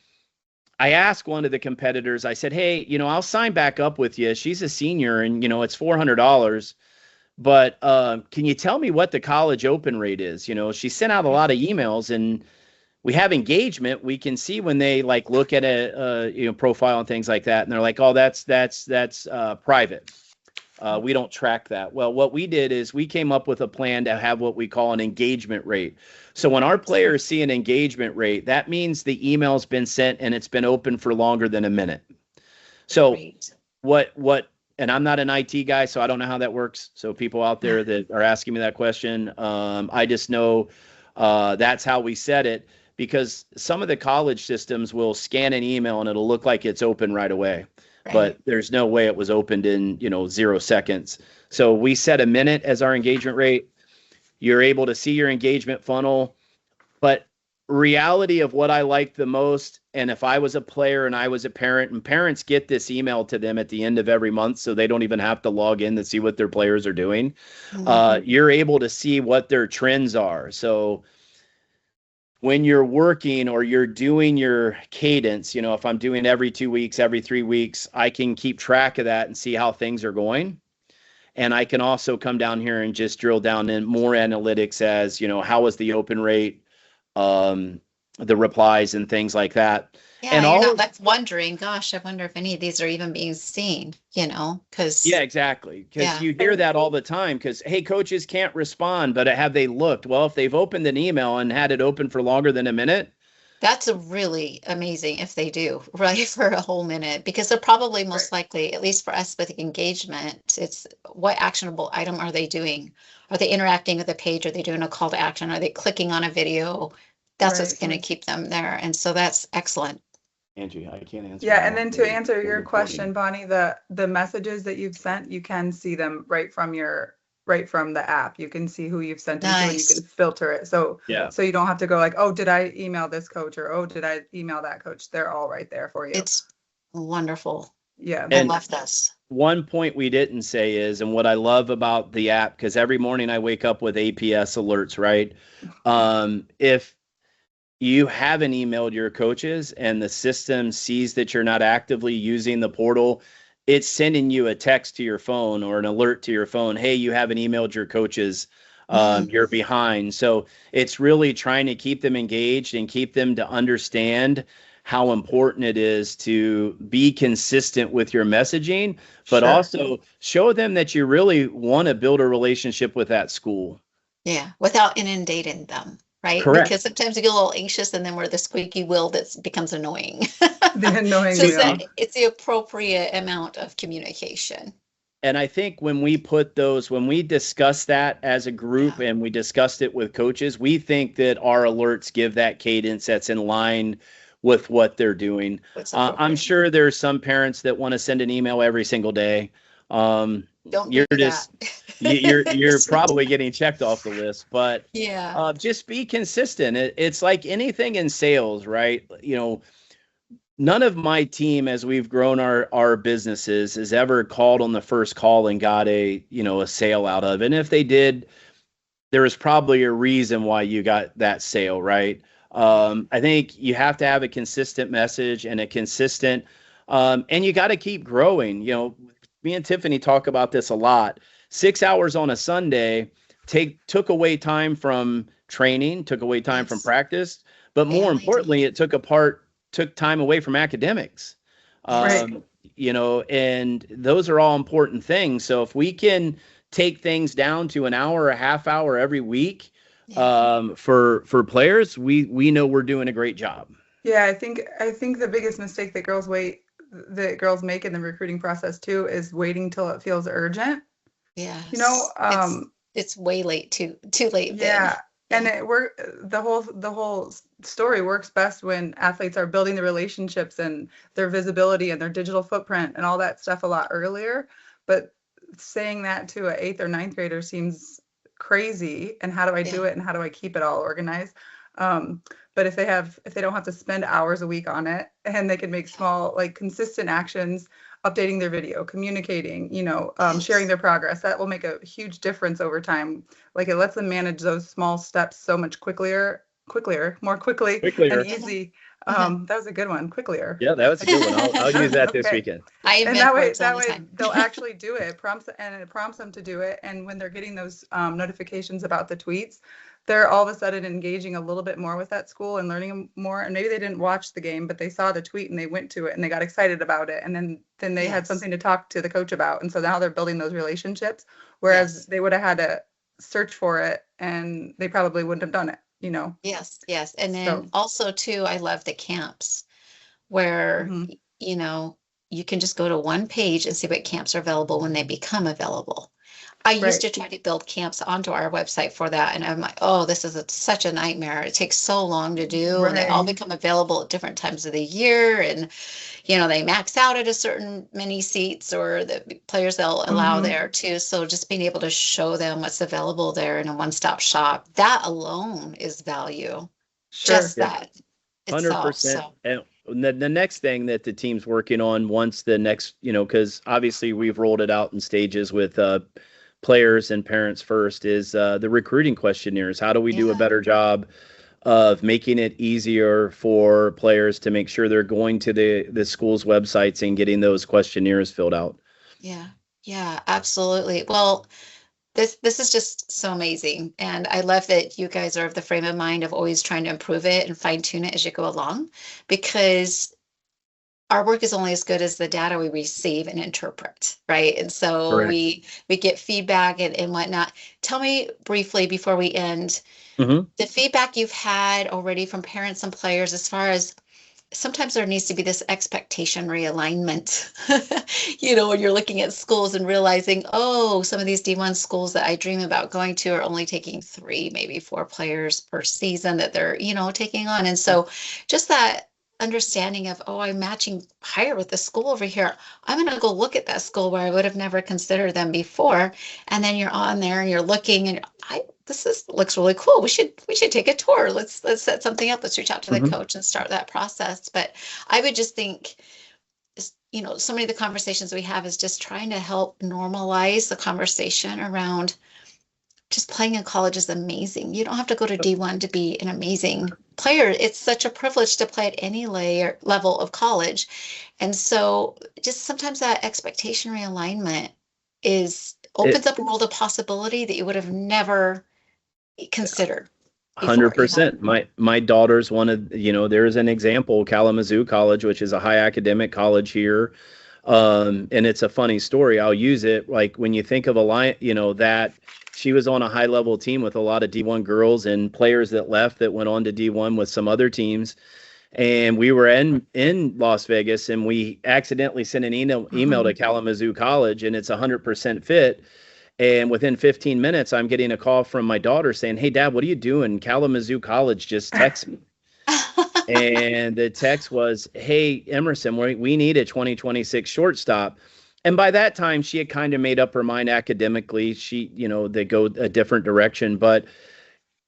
I asked one of the competitors, I said, hey, I'll sign back up with you. She's a senior and, it's $400. But can you tell me what the college open rate is? She sent out a lot of emails and we have engagement. We can see when they look at a profile and things like that. And they're like, oh, that's private. We don't track that. Well, what we did is we came up with a plan to have what we call an engagement rate. So when our players see an engagement rate, that means the email's been sent and it's been open for longer than a minute. So and I'm not an IT guy, so I don't know how that works. So people out there that are asking me that question, I just know that's how we set it, because some of the college systems will scan an email and it'll look like it's open right away. Right. But there's no way it was opened in, 0 seconds. So we set a minute as our engagement rate. You're able to see your engagement funnel. But reality of what I like the most, and if I was a player and I was a parent, and parents get this email to them at the end of every month, so they don't even have to log in to see what their players are doing. Mm-hmm. You're able to see what their trends are. So when you're working or you're doing your cadence, if I'm doing every 2 weeks, every 3 weeks, I can keep track of that and see how things are going. And I can also come down here and just drill down in more analytics as, how was the open rate, the replies and things like that. Yeah, and you're not left wondering, gosh, I wonder if any of these are even being seen, because. Yeah, exactly. Because you hear that all the time because, hey, coaches can't respond, but have they looked? Well, if they've opened an email and had it open for longer than a minute. That's really amazing if they do, right, for a whole minute, because they're probably most likely, at least for us with engagement, it's what actionable item are they doing? Are they interacting with the page? Are they doing a call to action? Are they clicking on a video? That's what's going to keep them there. And so that's excellent. Angie, I can't answer. Yeah, and then to answer your question, Bonnie, the messages that you've sent, you can see them right from the app. You can see who you've sent them to, and you can filter it. So you don't have to go like, oh, did I email this coach, or oh, did I email that coach? They're all right there for you. It's wonderful. Yeah, I love this. One point we didn't say is, and what I love about the app, because every morning I wake up with APS alerts, right? If you haven't emailed your coaches and the system sees that you're not actively using the portal, it's sending you a text to your phone or an alert to your phone. Hey, you haven't emailed your coaches. You're behind. So it's really trying to keep them engaged and keep them to understand how important it is to be consistent with your messaging, but Sure. also show them that you really want to build a relationship with that school. Yeah, without inundating them, right? Correct. Because sometimes you get a little anxious and then we're the squeaky wheel that becomes annoying. The annoying So it's wheel. it's the appropriate amount of communication. And I think when we discuss that as a group Yeah. and we discussed it with coaches, we think that our alerts give that cadence that's in line with what they're doing. What's I'm appropriate. sure there's some parents that want to send an email every single day. Don't You're do just you're probably getting checked off the list, but Yeah. just be consistent. It's like anything in sales, right? None of my team, as we've grown our businesses, has ever called on the first call and got a sale out of it. And if they did, there was probably a reason why you got that sale, right? I think you have to have a consistent message and and you got to keep growing. Me and Tiffany talk about this a lot. 6 hours on a Sunday took away time from training, took away time from Yes. practice, but more Family importantly, it took time away from academics. Right. And those are all important things. So if we can take things down to an hour or a half hour every week, Yeah. for players, we know we're doing a great job. Yeah, I think the biggest mistake that girls make in the recruiting process too is waiting till it feels urgent. Yes. It's way late, too late Yeah. then. And the whole story works best when athletes are building the relationships and their visibility and their digital footprint and all that stuff a lot earlier. But saying that to an 8th or 9th grader seems crazy. And how do I do Yeah. it? And how do I keep it all organized? But if they don't have to spend hours a week on it, and they can make small, like, consistent actions, updating their video, communicating, sharing their progress, that will make a huge difference over time. Like, it lets them manage those small steps so much more quickly and easy. That was a good one. Quicklier. Yeah, that was a good one. I'll use that this Okay. weekend. I And invent that way words all the time. they'll actually do it. It prompts them to do it. And when they're getting those notifications about the tweets, they're all of a sudden engaging a little bit more with that school and learning more. And maybe they didn't watch the game, but they saw the tweet and they went to it and they got excited about it. And then they had Yes. something to talk to the coach about. And so now they're building those relationships, whereas Yes. they would have had to search for it and they probably wouldn't have done it. Yes. And then So, also too, I love the camps where, mhm. You can just go to one page and see what camps are available when they become available. I used Right. to try to build camps onto our website for that, and I'm like, oh, this is such a nightmare. It takes so long to do, and they all Right. become available at different times of the year, and they max out at a certain many seats or the players they'll allow Mhm. there too. So just being able to show them what's available there in a one-stop shop, that alone is value. Sure. Just Yeah. that itself. 100%. So And the next thing that the team's working on once the next, because obviously we've rolled it out in stages with players and parents first, is the recruiting questionnaires. How do we do a yeah, better job of making it easier for players to make sure they're going to the school's websites and getting those questionnaires filled out? yeah, absolutely. Well, this is just so amazing, and I love that you guys are of the frame of mind of always trying to improve it and fine tune it as you go along, because our work is only as good as the data we receive and interpret, right? And so Correct. we get feedback and whatnot. Tell me briefly before we end Mm-hmm. the feedback you've had already from parents and players, as far as sometimes there needs to be this expectation realignment. When you're looking at schools and realizing, oh, some of these D1 schools that I dream about going to are only taking 3, maybe 4 players per season that they're, taking on. And so just that understanding of, oh, I'm matching higher with the school over here. I'm going to go look at that school where I would have never considered them before. And then you're on there and you're looking and looks really cool. We should take a tour. Let's set something up. Let's reach out to the Mm-hmm. coach and start that process. But I would just think, so many of the conversations we have is just trying to help normalize the conversation around just playing in college is amazing. You don't have to go to D1 to be an amazing player. It's such a privilege to play at any level of college. And so just sometimes that expectation realignment opens up a world of possibility that you would have never considered. before, you know? 100%. My daughter's one of, there's an example, Kalamazoo College, which is a high academic college here. And it's a funny story. I'll use it. Like when you think of a line, that she was on a high level team with a lot of D1 girls and players that left that went on to D1 with some other teams. And we were in Las Vegas, and we accidentally sent an email to Kalamazoo College, and it's 100% fit. And within 15 minutes, I'm getting a call from my daughter saying, "Hey, Dad, what are you doing? Kalamazoo College just texted me." And the text was, "Hey, Emerson, we need a 2026 shortstop." And by that time, she had kind of made up her mind academically. They go a different direction. But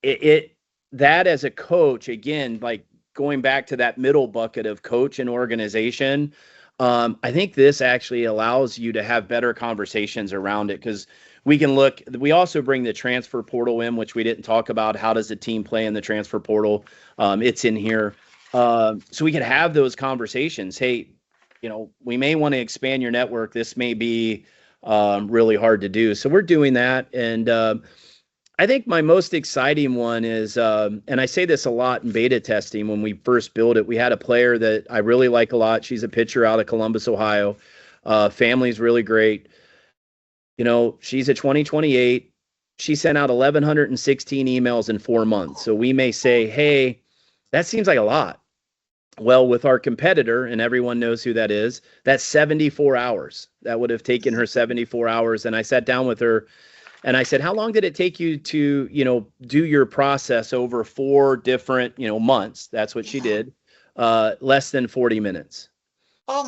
that as a coach, again, like going back to that middle bucket of coach and organization, I think this actually allows you to have better conversations around it, because we also bring the transfer portal in, which we didn't talk about. How does the team play in the transfer portal? It's in here. So we can have those conversations. Hey, we may want to expand your network. This may be really hard to do. So we're doing that. And I think my most exciting one is, and I say this a lot in beta testing, when we first built it, we had a player that I really like a lot. She's a pitcher out of Columbus, Ohio. Family's really great. She's a 2028. She sent out 1,116 emails in 4 months. So we may say, hey, that seems like a lot. Well, with our competitor, and everyone knows who that is, that's 74 hours. That would have taken her 74 hours. And I sat down with her and I said, how long did it take you to, do your process over 4 different, months? That's what she did. Less than 40 minutes. Oh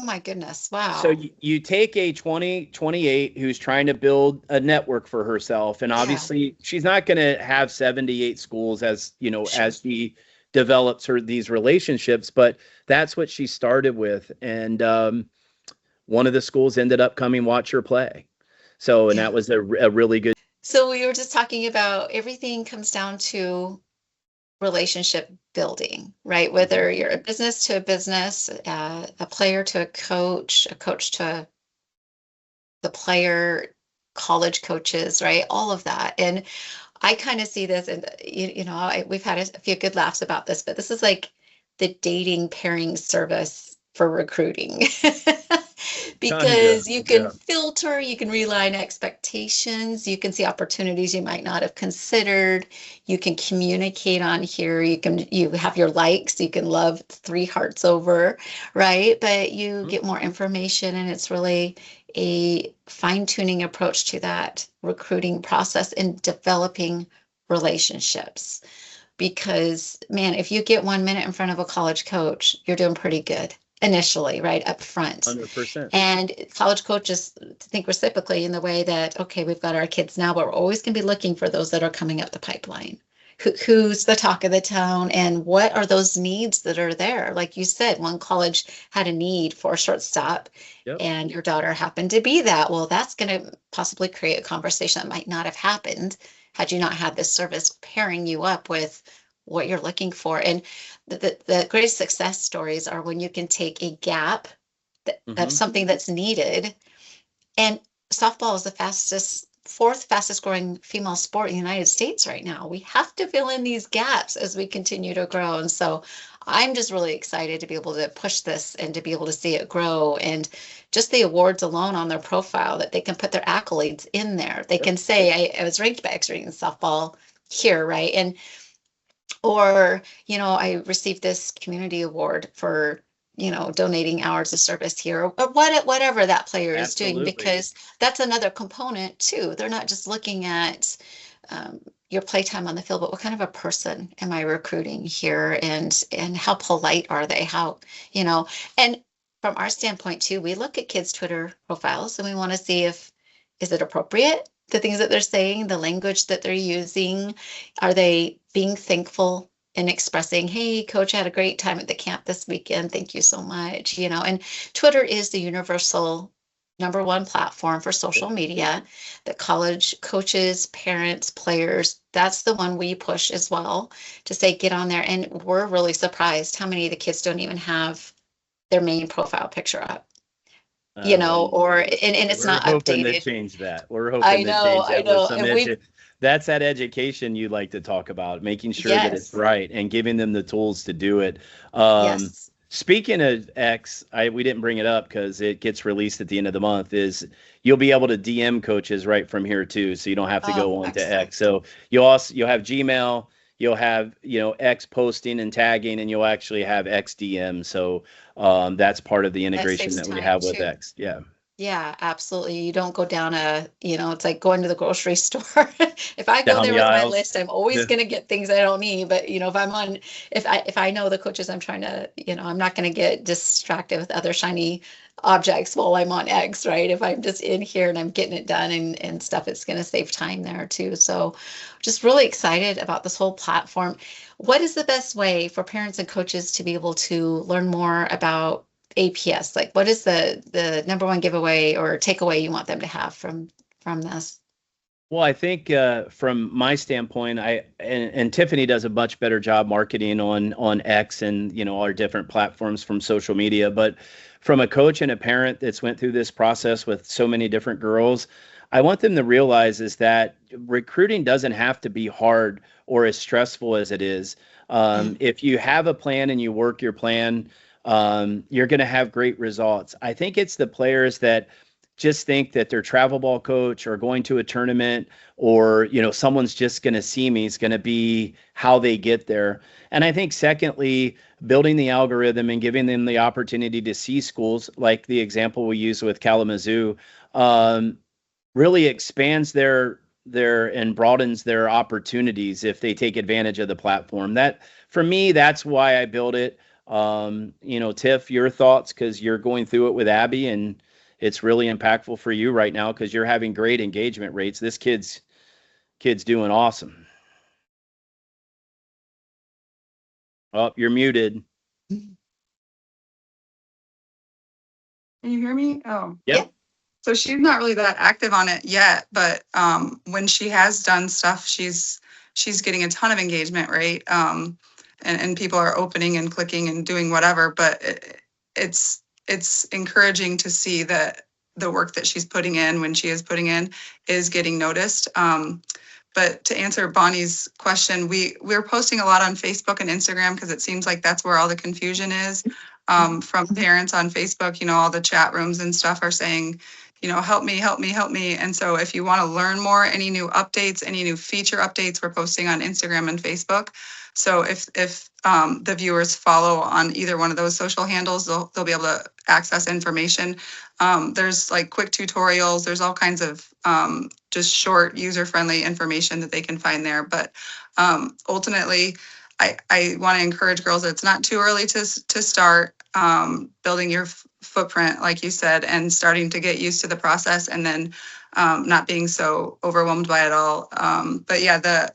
my goodness. Wow. So you take a 28 who's trying to build a network for herself. And obviously she's not going to have 78 schools as she develops these relationships, but that's what she started with. And one of the schools ended up coming watch her play. So, and that was a really good. So we were just talking about everything comes down to relationship building, right? Whether you're a business to a business, a player to a coach to the player, college coaches, right? All of that. And I kind of see this, and we've had a few good laughs about this, but this is like the dating pairing service for recruiting. Because you can filter, you can rely on expectations, you can see opportunities you might not have considered, you can communicate on here, you have your likes, you can love 3 hearts over, right? But you get more information, and it's really a fine-tuning approach to that recruiting process and developing relationships. Because, man, if you get 1 minute in front of a college coach, you're doing pretty good initially, right up front. 100%. And college coaches think reciprocally in the way that, okay, we've got our kids now, but we're always going to be looking for those that are coming up the pipeline. Who's the talk of the town, and what are those needs that are there? Like you said, one college had a need for a shortstop, and your daughter happened to be that. Well, that's going to possibly create a conversation that might not have happened had you not had this service pairing you up with what you're looking for. And the greatest success stories are when you can take a gap of something that's needed. And softball is the 4th fastest growing female sport in the United States right now. We have to fill in these gaps as we continue to grow. And so I'm just really excited to be able to push this and to be able to see it grow. And just the awards alone on their profile, that they can put their accolades in there. They can say, I was ranked by Extra Innings Softball here, right? And or, I received this community award for, donating hours of service here, or whatever that player is doing, because that's another component too. They're not just looking at your playtime on the field, but what kind of a person am I recruiting here, and how polite are they? How, and from our standpoint too, we look at kids' Twitter profiles, and we want to see is it appropriate? The things that they're saying, the language that they're using, are they being thankful and expressing, hey, coach, I had a great time at the camp this weekend. Thank you so much. And Twitter is the universal #1 platform for social media that college coaches, parents, players, that's the one we push as well, to say, get on there. And we're really surprised how many of the kids don't even have their main profile picture up. And it's not updated. To change that. We're hoping to change that with some that's that education you like to talk about, making sure that it's Yes. right and giving them the tools to do it. Um, Yes. Speaking of X, we didn't bring it up because it gets released at the end of the month. Is you'll be able to DM coaches right from here too, so you don't have to Oh, go on to excellent. X. So you'll have Gmail, you'll have X posting and tagging, and you'll actually have X DM. So that's part of the That integration saves that we time have with too. X. Yeah. Yeah, absolutely. You don't go down it's like going to the grocery store. If I go Down there the with my aisles. list, I'm always Yeah. going to get things I don't need. But if I know the coaches I'm trying to, I'm not going to get distracted with other shiny objects while I'm on X, right? If I'm just in here and I'm getting it done and stuff, it's going to save time there too. So just really excited about this whole platform. What is the best way for parents and coaches to be able to learn more about APS? Like, what is the number one giveaway or takeaway you want them to have from this? Well, I think from my standpoint, and Tiffany does a much better job marketing on X and our different platforms from social media. But from a coach and a parent that's went through this process with so many different girls, I want them to realize is that recruiting doesn't have to be hard or as stressful as it is. Mm. If you have a plan and you work your plan, you're going to have great results. I think it's the players that just think that their travel ball coach or going to a tournament or someone's just going to see me is going to be how they get there. And I think secondly, building the algorithm and giving them the opportunity to see schools like the example we use with Kalamazoo really expands their and broadens their opportunities if they take advantage of the platform. That for me, that's why I built it. Tiff, your thoughts, because you're going through it with Abby and it's really impactful for you right now because you're having great engagement rates. This kid's doing awesome. Oh, you're muted. Can you hear me? Oh, Yep. Yeah. so she's not really that active on it yet, but when she has done stuff, she's getting a ton of engagement, right? And people are opening and clicking and doing whatever, but it's encouraging to see that the work that she's putting in when she is putting in is getting noticed. But to answer Bonnie's question, we're posting a lot on Facebook and Instagram because it seems like that's where all the confusion is. From parents on Facebook, all the chat rooms and stuff are saying, help me, help me, help me. And so if you want to learn more, any new updates, any new feature updates, we're posting on Instagram and Facebook. So if the viewers follow on either one of those social handles, they'll be able to access information. There's like quick tutorials. There's all kinds of just short, user-friendly information that they can find there. But ultimately, I want to encourage girls that it's not too early to start building your footprint, like you said, and starting to get used to the process, and then not being so overwhelmed by it all. But yeah,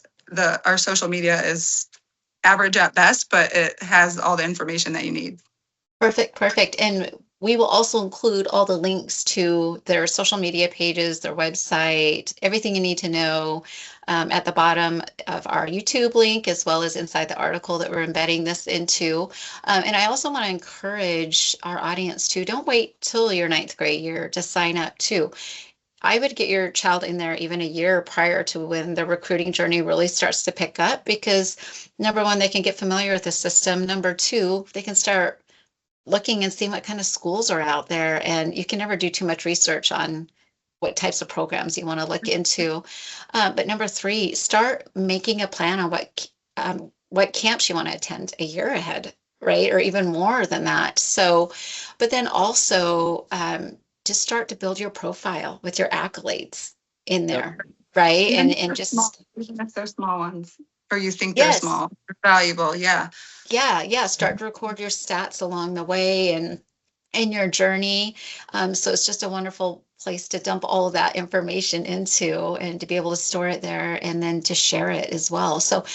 our social media is average at best, but it has all the information that you need. Perfect, perfect. And we will also include all the links to their social media pages, their website, everything you need to know at the bottom of our YouTube link, as well as inside the article that we're embedding this into. And I also want to encourage our audience to don't wait till your ninth grade year to sign up too. I would get your child in there even a year prior to when the recruiting journey really starts to pick up, because number one, they can get familiar with the system. Number two, they can start looking and seeing what kind of schools are out there. And you can never do too much research on what types of programs you want to look into. But number three, start making a plan on what camps you want to attend a year ahead, right? Or even more than that. So, but then also just start to build your profile with your accolades in there, right? Even And if they're small, just even if they're small ones, or you think they're yes, small, they're valuable. Yeah. yeah, start to record your stats along the way and in your journey. So it's just a wonderful place to dump all of that information into and to be able to store it there and then to share it as well. So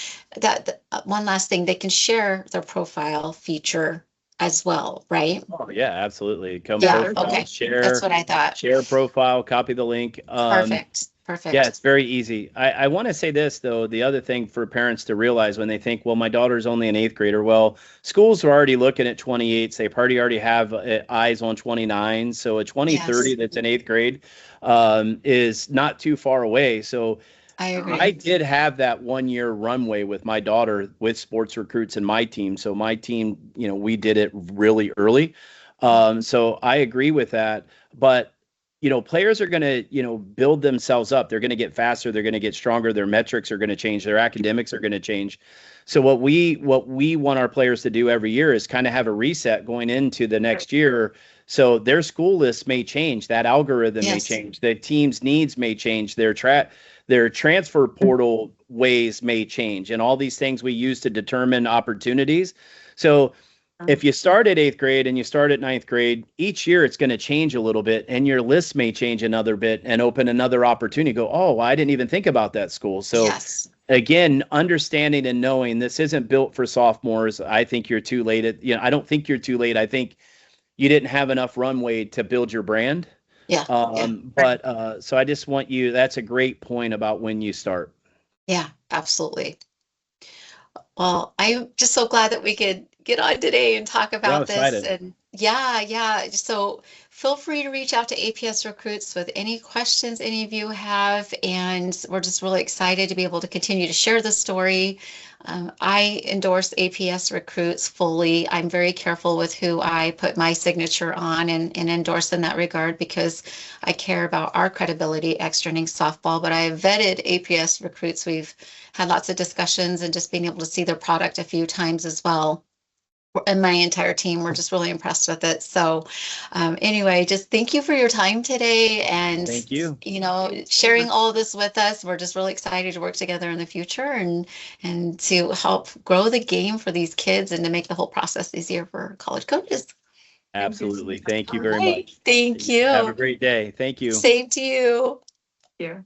that one last thing, they can share their profile feature as well, right? Oh yeah, absolutely. Come Yeah, profile, okay. That's what I thought. share profile, copy the link. Perfect. Yeah, Perfect. it's very easy. I want to say this, though. The other thing for parents to realize when they think, well, my daughter's only an eighth grader. Well, schools are already looking at 28s. They already have eyes on 29. So a 2030 Yes. that's in eighth grade is not too far away. So I agree. I did have that 1 year runway with my daughter with sports recruits and my team. So my team, we did it really early. So I agree with that. But, players are going to, build themselves up. They're going to get faster. They're going to get stronger. Their metrics are going to change. Their academics are going to change. So what we want our players to do every year is kind of have a reset going into the next year. So their school list may change. That algorithm may change. The team's needs may change. Their transfer portal ways may change, and all these things we use to determine opportunities. So if you start at 8th grade and you start at 9th grade, each year it's going to change a little bit, and your list may change another bit and open another opportunity. Go, oh, I didn't even think about that school. So again, understanding and knowing this isn't built for sophomores. I think you're too late. I don't think you're too late. I think you didn't have enough runway to build your brand. But so I just want you, that's a great point about when you start. Yeah, absolutely. Well, I'm just so glad that we could get on today and talk about this. And so feel free to reach out to APS Recruits with any questions any of you have. And we're just really excited to be able to continue to share the story. I endorse APS Recruits fully. I'm very careful with who I put my signature on and endorse in that regard, because I care about our credibility at Extra Innings Softball. But I vetted APS Recruits. We've had lots of discussions, and just being able to see their product a few times as well. And my entire team, we're just really impressed with it. So anyway, just thank you for your time today, and thank you, sharing all this with us. We're just really excited to work together in the future and to help grow the game for these kids and to make the whole process easier for college coaches. Absolutely. Thank you very much. Thank you. Have a great day. Thank you. Same to you. Yeah.